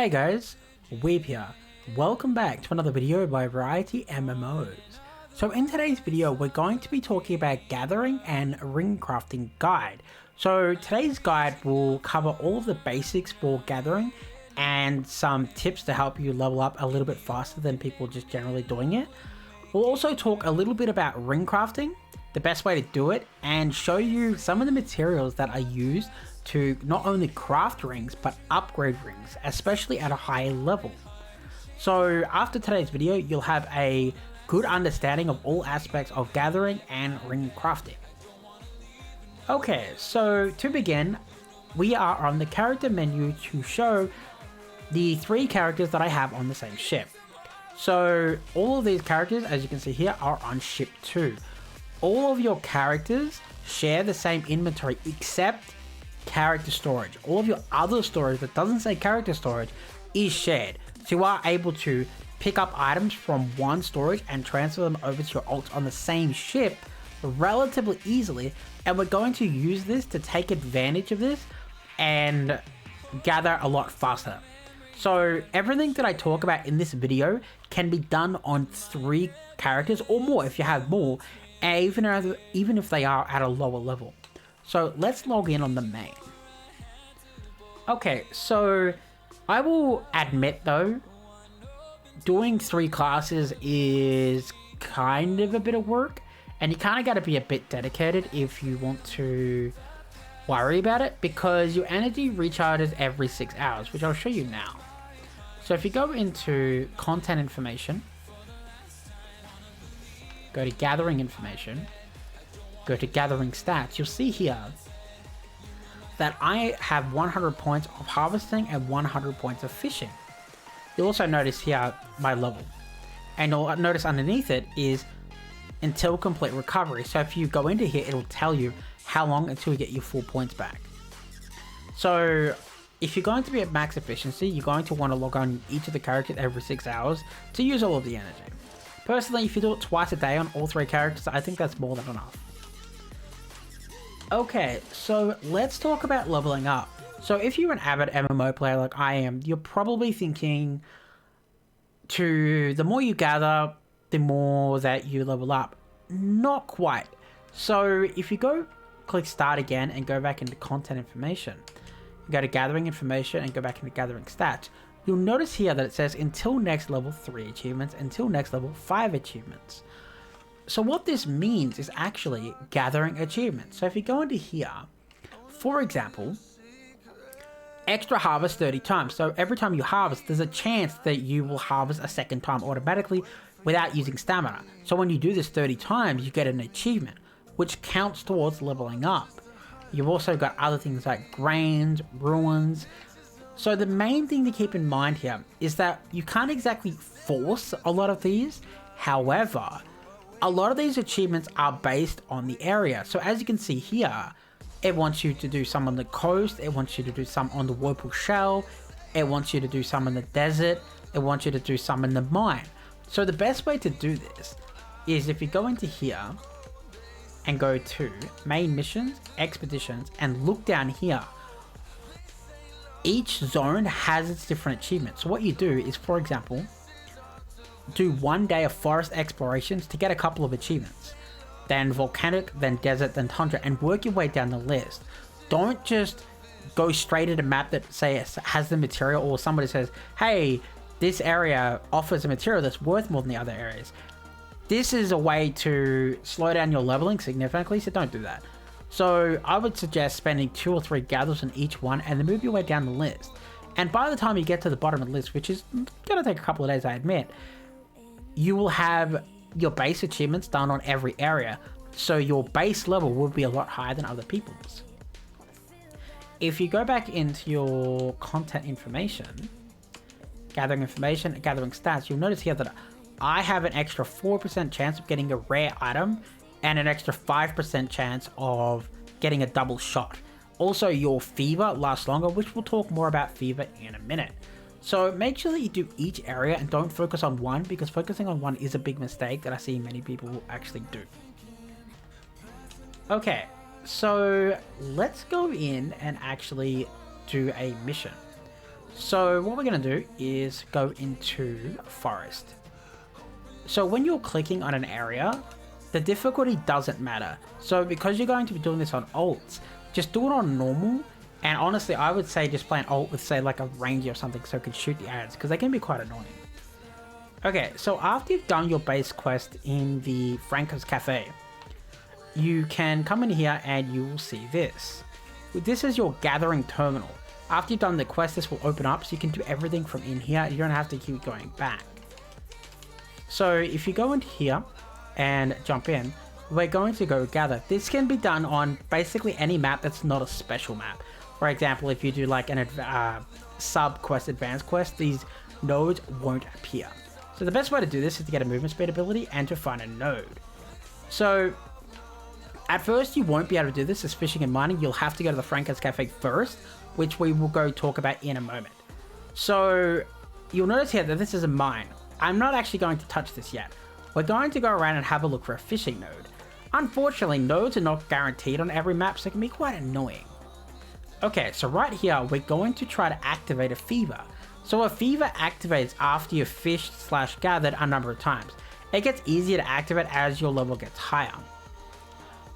Hey guys, Weeb here. Welcome back to another video by VarietyMMOs. So in today's video, we're going to be talking about gathering and ring crafting guide. So today's guide will cover all of the basics for gathering and some tips to help you level up a little bit faster than people just generally doing it. We'll also talk a little bit about ring crafting, the best way to do it, and show you some of the materials that are used to not only craft rings but upgrade rings, especially at a higher level. So after today's video, you'll have a good understanding of all aspects of gathering and ring crafting. Okay, so to begin, we are on the character menu to show the 3 characters that I have on the same ship. So all of these characters, as you can see here, are on ship 2. All of your characters share the same inventory except character storage. All of your other storage that doesn't say character storage is shared. So you are able to pick up items from one storage and transfer them over to your alts on the same ship relatively easily. And we're going to use this to take advantage of this and gather a lot faster. So everything that I talk about in this video can be done on 3 characters or more if you have more, even if they are at a lower level. So let's log in on the main. Okay, so I will admit though, doing 3 classes is kind of a bit of work, and you kind of got to be a bit dedicated if you want to worry about it, because your energy recharges every 6 hours, which I'll show you now. So if you go into content information, go to gathering information, go to gathering stats, you'll see here that I have 100 points of harvesting and 100 points of fishing. You'll also notice here my level, and you'll notice underneath it is until complete recovery. So if you go into here, it'll tell you how long until you get your full points back. So if you're going to be at max efficiency, you're going to want to log on each of the characters every 6 hours to use all of the energy. Personally, if you do it twice a day on all 3 characters, I think that's more than enough. Okay, so let's talk about leveling up. So if you're an avid MMO player like I am, you're probably thinking the more you gather, the more that you level up. Not quite. So if you click start again and go back into content information, go to gathering information and go back into gathering stats, you'll notice here that it says until next level 3 achievements, until next level 5 achievements. So what this means is actually gathering achievements. So if you go into here, for example, extra harvest 30 times. So every time you harvest, there's a chance that you will harvest a second time automatically without using stamina. So when you do this 30 times, you get an achievement, which counts towards leveling up. You've also got other things like grains, ruins. So the main thing to keep in mind here is that you can't exactly force a lot of these. However, a lot of these achievements are based on the area. So as you can see here, it wants you to do some on the coast, it wants you to do some on the Whirlpool Shell, it wants you to do some in the desert, it wants you to do some in the mine. So the best way to do this is if you go into here and go to main missions, expeditions, and look down here, each zone has its different achievements. So what you do is, for example, do 1 day of forest explorations to get a couple of achievements, then volcanic, then desert, then tundra, and work your way down the list. Don't just go straight at a map that say has the material, or somebody says, hey, this area offers a material that's worth more than the other areas. This is a way to slow down your leveling significantly, so don't do that. So I would suggest spending 2 or 3 gathers on each one and then move your way down the list. And by the time you get to the bottom of the list, which is going to take a couple of days, I admit, you will have your base achievements done on every area. So your base level will be a lot higher than other people's. If you go back into your content information, gathering stats, you'll notice here that I have an extra 4% chance of getting a rare item and an extra 5% chance of getting a double shot. Also, your fever lasts longer, which we'll talk more about fever in a minute. So make sure that you do each area and don't focus on one, because focusing on one is a big mistake that I see many people actually do. Okay, so let's go in and actually do a mission. So what we're going to do is go into forest. So when you're clicking on an area, the difficulty doesn't matter. So because you're going to be doing this on alts, just do it on normal. And honestly, I would say just play an alt with, say, like a ranger or something so it can shoot the ads, because they can be quite annoying. Okay, so after you've done your base quest in the Franco's Cafe, you can come in here and you will see this. This is your gathering terminal. After you've done the quest, this will open up so you can do everything from in here. You don't have to keep going back. So if you go into here and jump in, we're going to go gather. This can be done on basically any map that's not a special map. For example, if you do like an sub quest, advanced quest, these nodes won't appear. So the best way to do this is to get a movement speed ability and to find a node. So at first you won't be able to do this as fishing and mining. You'll have to go to the Franco's Cafe first, which we will go talk about in a moment. So you'll notice here that this is a mine. I'm not actually going to touch this yet. We're going to go around and have a look for a fishing node. Unfortunately, nodes are not guaranteed on every map, so it can be quite annoying. Okay, so right here, we're going to try to activate a fever. So a fever activates after you've fished/gathered a number of times. It gets easier to activate as your level gets higher.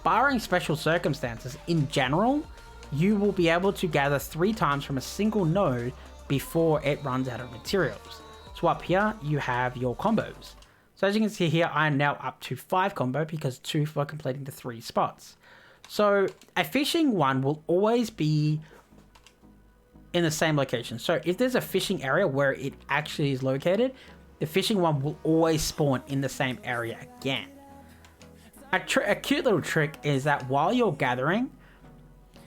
Barring special circumstances, in general, you will be able to gather 3 times from a single node before it runs out of materials. So up here, you have your combos. So as you can see here, I am now up to 5 combo because 2 for completing the 3 spots. So a fishing one will always be in the same location. So if there's a fishing area where it actually is located, the fishing one will always spawn in the same area again. A cute little trick is that while you're gathering,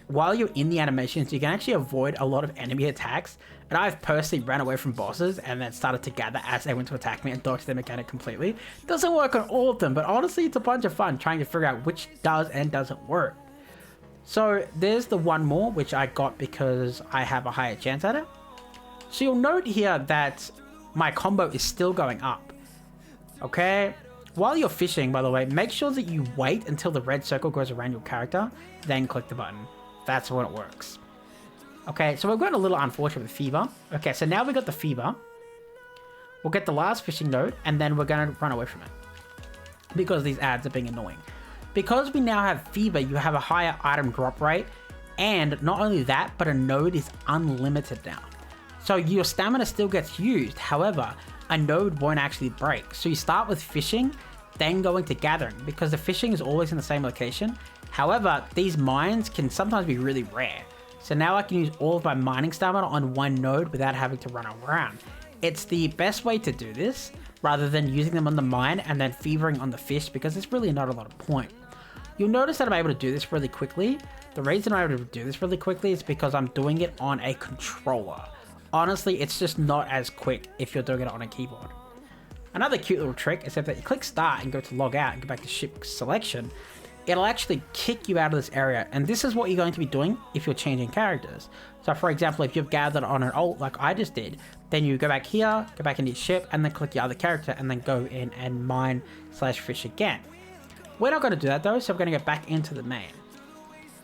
while you're in the animations, you can actually avoid a lot of enemy attacks. And I've personally ran away from bosses and then started to gather as they went to attack me and dodge their mechanic completely. Doesn't work on all of them, but honestly, it's a bunch of fun trying to figure out which does and doesn't work. So there's the one more, which I got because I have a higher chance at it. So you'll note here that my combo is still going up. Okay. While you're fishing, by the way, make sure that you wait until the red circle goes around your character, then click the button. That's when it works. Okay, so we've got a little unfortunate with fever. Okay, so now we got the fever. We'll get the last fishing node, and then we're going to run away from it. Because these ads are being annoying. Because we now have fever, you have a higher item drop rate. And not only that, but a node is unlimited now. So your stamina still gets used. However, a node won't actually break. So you start with fishing, then going to gathering. Because the fishing is always in the same location. However, these mines can sometimes be really rare. So now I can use all of my mining stamina on one node without having to run around. It's the best way to do this, rather than using them on the mine and then fevering on the fish, because there's really not a lot of point. You'll notice that I'm able to do this really quickly. The reason I'm able to do this really quickly is because I'm doing it on a controller. Honestly, it's just not as quick if you're doing it on a keyboard. Another cute little trick is that you click start and go to log out and go back to ship selection. It'll actually kick you out of this area, and this is what you're going to be doing if you're changing characters. So for example, if you've gathered on an alt like I just did, then you go back here, go back into your ship, and then click your other character, and then go in and mine/fish again. We're not going to do that though, so we're going to get back into the main.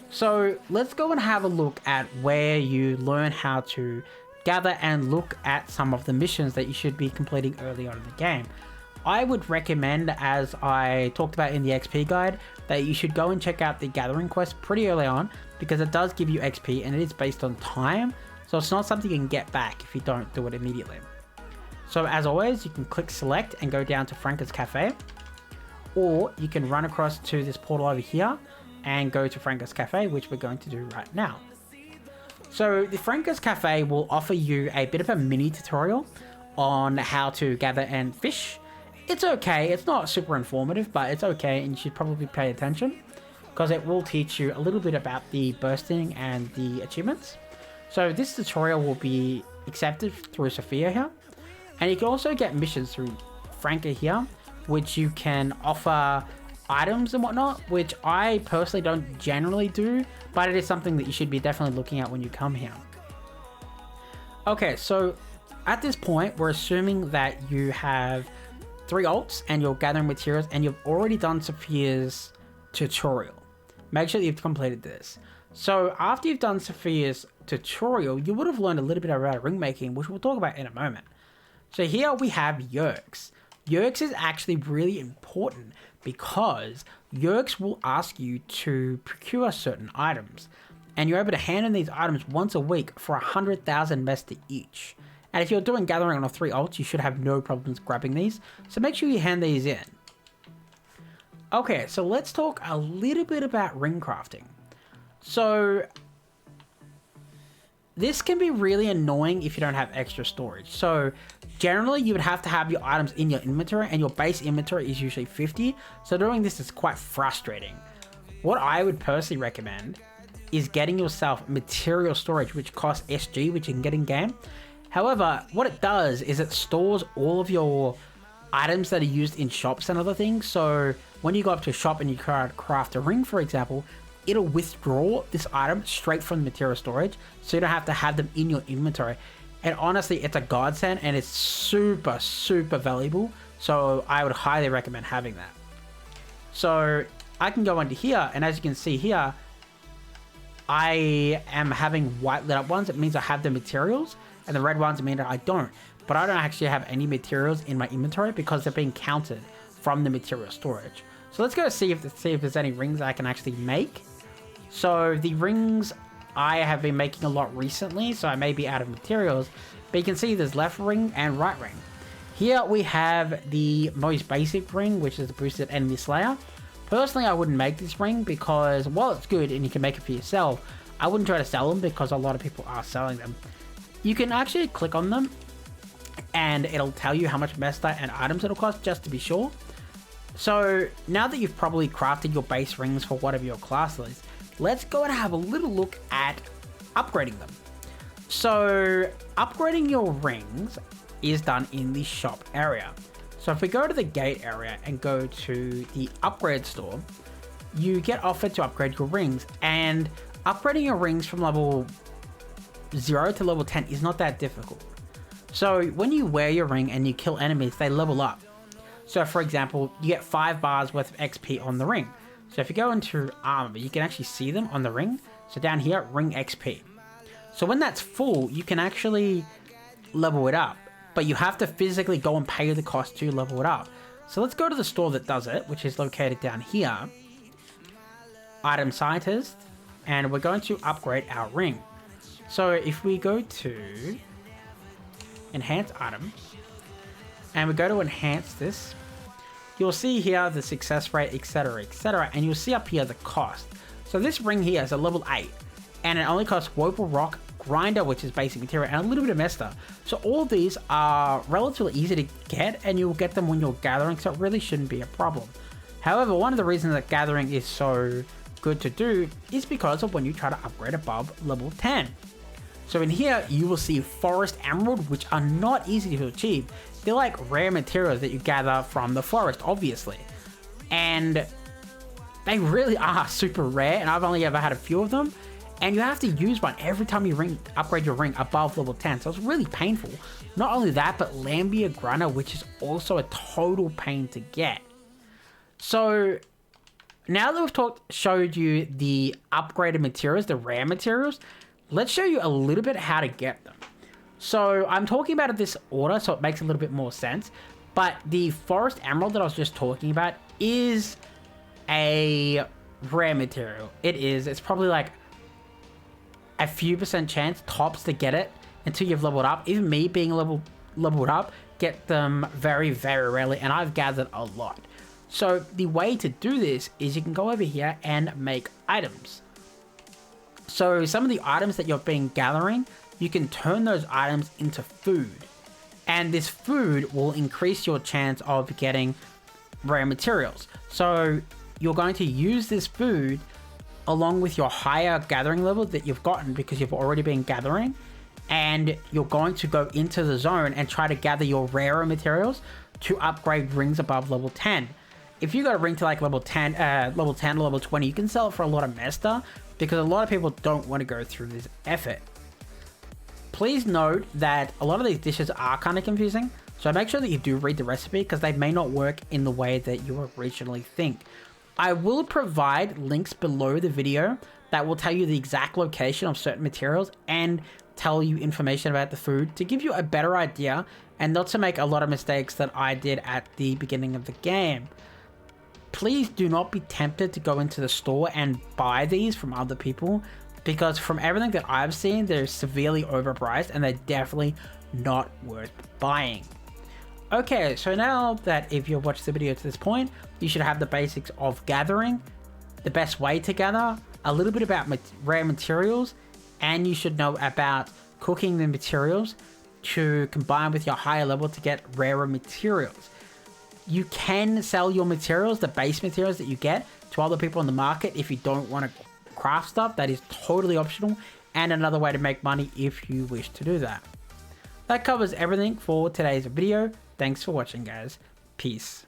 So let's go and have a look at where you learn how to gather and look at some of the missions that you should be completing early on in the game. I would recommend, as I talked about in the XP guide, that you should go and check out the gathering quest pretty early on, because it does give you XP and it is based on time, so it's not something you can get back if you don't do it immediately. So as always, you can click select and go down to Franco's Cafe, or you can run across to this portal over here and go to Franco's Cafe, which we're going to do right now. So the Franco's Cafe will offer you a bit of a mini tutorial on how to gather and fish. It's okay, it's not super informative, but it's okay, and you should probably pay attention because it will teach you a little bit about the bursting and the achievements. So this tutorial will be accepted through Sophia here, and you can also get missions through Franca here, which you can offer items and whatnot, which I personally don't generally do, but it is something that you should be definitely looking at when you come here. Okay, so at this point, we're assuming that you have 3 alts and you're gathering materials and you've already done Sophia's tutorial. Make sure that you've completed this. So after you've done Sophia's tutorial, you would have learned a little bit about ring making, which we'll talk about in a moment. So here we have yerks. Yerks is actually really important because yerks will ask you to procure certain items, and you're able to hand in these items once a week for 100,000 mesta each. And if you're doing gathering on a 3 ults, you should have no problems grabbing these, so make sure you hand these in. Okay, so let's talk a little bit about ring crafting. So this can be really annoying if you don't have extra storage. So generally you would have to have your items in your inventory, and your base inventory is usually 50. So doing this is quite frustrating. What I would personally recommend is getting yourself material storage, which costs SG, which you can get in game. However, what it does is it stores all of your items that are used in shops and other things. So when you go up to a shop and you craft a ring, for example, it'll withdraw this item straight from the material storage, so you don't have to have them in your inventory. And honestly, it's a godsend, and it's super, super valuable. So I would highly recommend having that. So I can go into here, and as you can see here, I am having white lit up ones. It means I have the materials, and the red ones mean that I don't. But I don't actually have any materials in my inventory because they're being counted from the material storage. So let's go see if there's any rings I can actually make. So the rings I have been making a lot recently, so I may be out of materials, but you can see there's left ring and right ring. Here we have the most basic ring, which is the boosted enemy slayer. Personally, I wouldn't make this ring because while it's good and you can make it for yourself, I wouldn't try to sell them because a lot of people are selling them. You can actually click on them and it'll tell you how much mesta and items it'll cost, just to be sure. So now that you've probably crafted your base rings for whatever your class is, let's go and have a little look at upgrading them. So upgrading your rings is done in the shop area. So if we go to the gate area and go to the upgrade store, you get offered to upgrade your rings, and upgrading your rings from level 0 to level 10 is not that difficult. So when you wear your ring and you kill enemies, they level up. So for example, you get 5 bars worth of XP on the ring. So if you go into armor, you can actually see them on the ring. So down here, ring XP. So when that's full, you can actually level it up, but you have to physically go and pay the cost to level it up. So let's go to the store that does it, which is located down here. Item Scientist, and we're going to upgrade our ring. So if we go to Enhance Item, and we go to enhance this, you'll see here the success rate, etc, and you'll see up here the cost. So this ring here is a level 8, and it only costs Woeful Rock, Grinder, which is basic material, and a little bit of Mesta. So all of these are relatively easy to get, and you'll get them when you're gathering, so it really shouldn't be a problem. However, one of the reasons that gathering is so good to do is because of when you try to upgrade above level 10. So in here, you will see Forest Emerald, which are not easy to achieve. They're like rare materials that you gather from the forest, obviously. And they really are super rare, and I've only ever had a few of them. And you have to use one every time you upgrade your ring above level 10, so it's really painful. Not only that, but Lambia Grunner, which is also a total pain to get. So now that we've showed you the upgraded materials, the rare materials, let's show you a little bit how to get them. So I'm talking about it this order, so it makes a little bit more sense. But the Forest Emerald that I was just talking about is a rare material. It's probably like a few % chance tops to get it until you've leveled up. Even me being leveled up, get them very, very rarely, and I've gathered a lot. So the way to do this is you can go over here and make items. So some of the items that you've been gathering, you can turn those items into food. And this food will increase your chance of getting rare materials. So you're going to use this food along with your higher gathering level that you've gotten because you've already been gathering. And you're going to go into the zone and try to gather your rarer materials to upgrade rings above level 10. If you got a ring to like level 10 or level 20, you can sell it for a lot of Mesta because a lot of people don't want to go through this effort. Please note that a lot of these dishes are kind of confusing, so make sure that you do read the recipe because they may not work in the way that you originally think. I will provide links below the video that will tell you the exact location of certain materials and tell you information about the food to give you a better idea and not to make a lot of mistakes that I did at the beginning of the game. Please do not be tempted to go into the store and buy these from other people, because from everything that I've seen, they're severely overpriced and they're definitely not worth buying. Okay, so now that if you've watched the video to this point, you should have the basics of gathering, the best way to gather, a little bit about rare materials, and you should know about cooking the materials to combine with your higher level to get rarer materials. You can sell your materials, the base materials that you get, to other people in the market if you don't want to craft stuff. That is totally optional and another way to make money if you wish to do that. That covers everything for today's video. Thanks for watching, guys. Peace.